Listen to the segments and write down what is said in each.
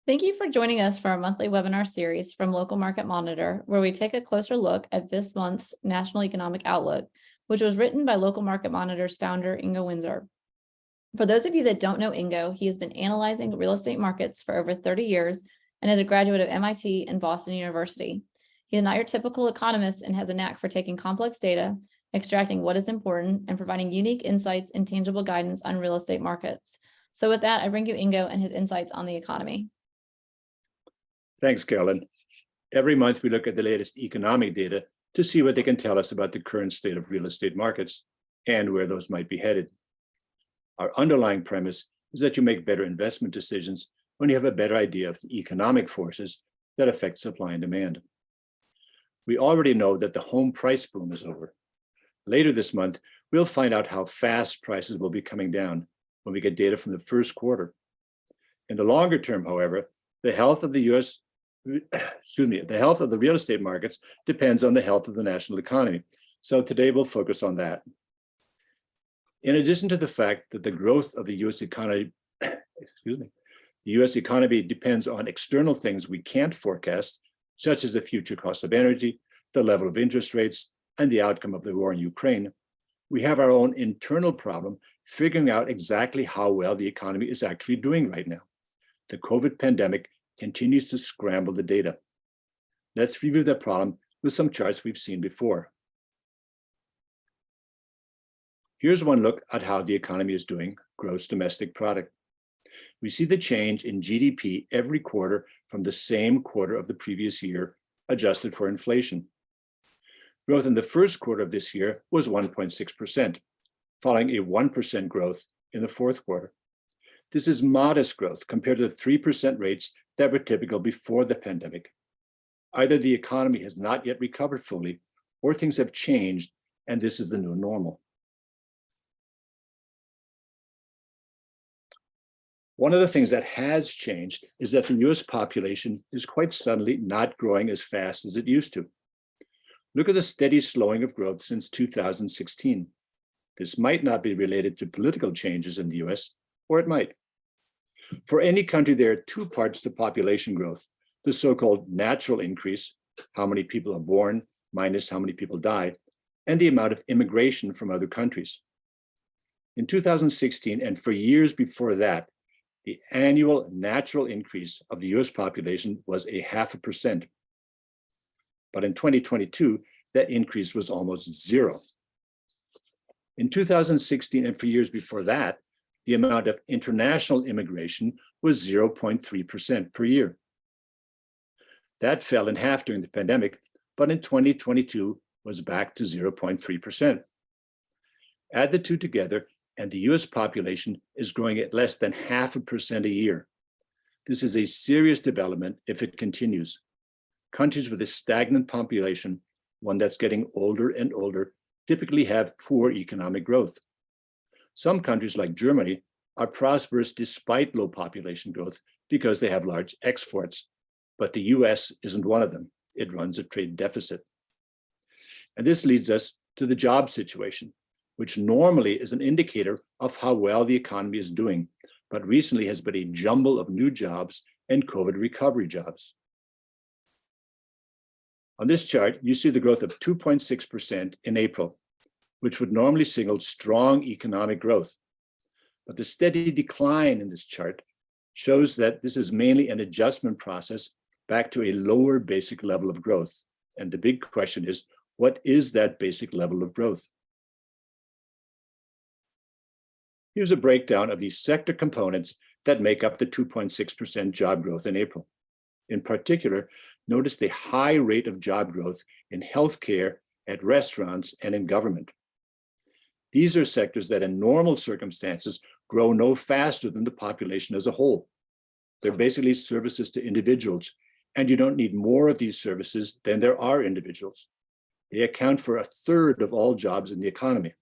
Thank you for joining us for our monthly webinar series from Local Market Monitor, where we take a closer look at this month's National Economic Outlook, which was written by Local Market Monitor's founder, Ingo Windsor. For those of you that don't know Ingo, he has been analyzing real estate markets for over 30 years and is a graduate of MIT and Boston University. He is not your typical economist and has a knack for taking complex data, extracting what is important, and providing unique insights and tangible guidance on real estate markets. So with that, I bring you Ingo and his insights on the economy. Thanks, Carolyn. Every month, we look at the latest economic data to see what they can tell us about the current state of real estate markets and where those might be headed. Our underlying premise is that you make better investment decisions when you have a better idea of the economic forces that affect supply and demand. We already know that the home price boom is over. Later this month, we'll find out how fast prices will be coming down when we get data from the first quarter. In the longer term, however, the health of the health of the real estate markets depends on the health of the national economy. So today we'll focus on that. In addition to the fact that the growth of the US economy, the US economy depends on external things we can't forecast, such as the future cost of energy, the level of interest rates, and the outcome of the war in Ukraine, we have our own internal problem figuring out exactly how well the economy is actually doing right now. The COVID pandemic continues to scramble the data. Let's review that problem with some charts we've seen before. Here's one look at how the economy is doing, gross domestic product. We see the change in GDP every quarter from the same quarter of the previous year, adjusted for inflation. Growth in the first quarter of this year was 1.6%, following a 1% growth in the fourth quarter. This is modest growth compared to the 3% rates that were typical before the pandemic. Either the economy has not yet recovered fully, or things have changed, and this is the new normal. One of the things that has changed is that the US population is quite suddenly not growing as fast as it used to. Look at the steady slowing of growth since 2016. This might not be related to political changes in the US, or it might. For any country, there are two parts to population growth: the so-called natural increase, how many people are born minus how many people die, and the amount of immigration from other countries. In 2016, and for years before that, the annual natural increase of the US population was 0.5%. But in 2022, that increase was almost zero. In 2016, and for years before that, the amount of international immigration was 0.3% per year. That fell in half during the pandemic, but in 2022 was back to 0.3%. Add the two together, and the US population is growing at less than 0.5% a year. This is a serious development if it continues. Countries with a stagnant population, one that's getting older and older, typically have poor economic growth. Some countries like Germany are prosperous despite low population growth because they have large exports, but the US isn't one of them. It runs a trade deficit. And this leads us to the job situation, which normally is an indicator of how well the economy is doing, but recently has been a jumble of new jobs and COVID recovery jobs. On this chart, you see the growth of 2.6% in April, which would normally signal strong economic growth. But the steady decline in this chart shows that this is mainly an adjustment process back to a lower basic level of growth. And the big question is, what is that basic level of growth? Here's a breakdown of the sector components that make up the 2.6% job growth in April. In particular, notice the high rate of job growth in healthcare, at restaurants, and in government. These are sectors that in normal circumstances grow no faster than the population as a whole. They're basically services to individuals, and you don't need more of these services than there are individuals. They account for 1/3 of all jobs in the economy.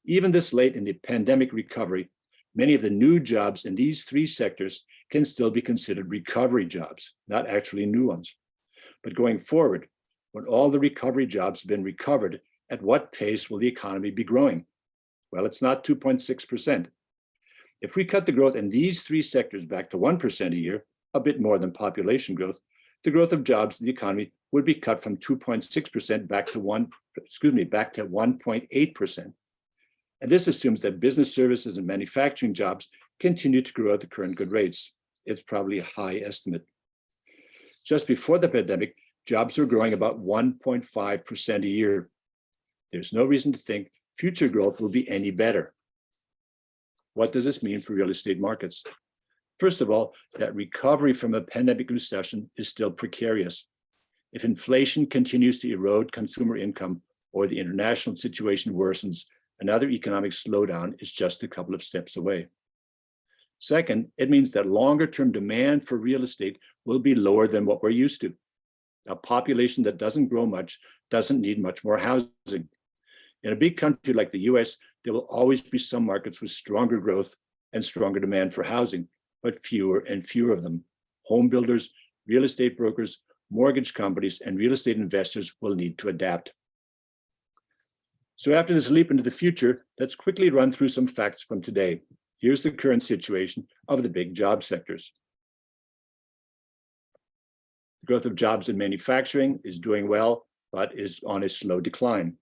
Even this late in the pandemic recovery, many of the new jobs in these three sectors can still be considered recovery jobs, not actually new ones. But going forward, when all the recovery jobs have been recovered, at what pace will the economy be growing? Well, it's not 2.6%. If we cut the growth in these three sectors back to 1% a year, a bit more than population growth, the growth of jobs in the economy would be cut from 2.6% back to 1.8%. And this assumes that business services and manufacturing jobs continue to grow at the current good rates. It's probably a high estimate. Just before the pandemic, jobs were growing about 1.5% a year. There's no reason to think future growth will be any better. What does this mean for real estate markets? First of all, that recovery from a pandemic recession is still precarious. If inflation continues to erode consumer income or the international situation worsens, another economic slowdown is just a couple of steps away. Second, it means that longer-term demand for real estate will be lower than what we're used to. A population that doesn't grow much doesn't need much more housing. In a big country like the US, there will always be some markets with stronger growth and stronger demand for housing, but fewer and fewer of them. Home builders, real estate brokers, mortgage companies, and real estate investors will need to adapt. So after this leap into the future, let's quickly run through some facts from today. Here's the current situation of the big job sectors. The growth of jobs in manufacturing is doing well, but is on a slow decline.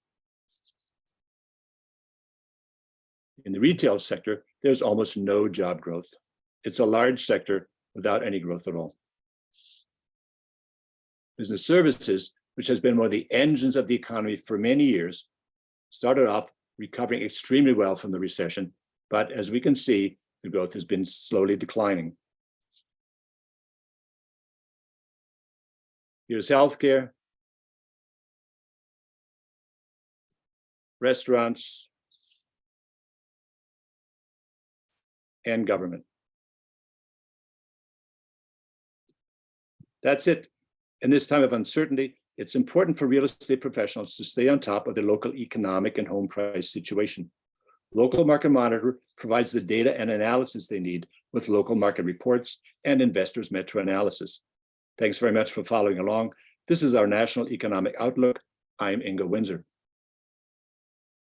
In the retail sector, there's almost no job growth. It's a large sector without any growth at all. Business services, which has been one of the engines of the economy for many years, started off recovering extremely well from the recession, but as we can see, the growth has been slowly declining. Here's healthcare, restaurants, and government. That's it. In this time of uncertainty, it's important for real estate professionals to stay on top of the local economic and home price situation. Local Market Monitor provides the data and analysis they need with local market reports and investors' meta-analysis. Thanks very much for following along. This is our National Economic Outlook. I'm Ingo Windsor.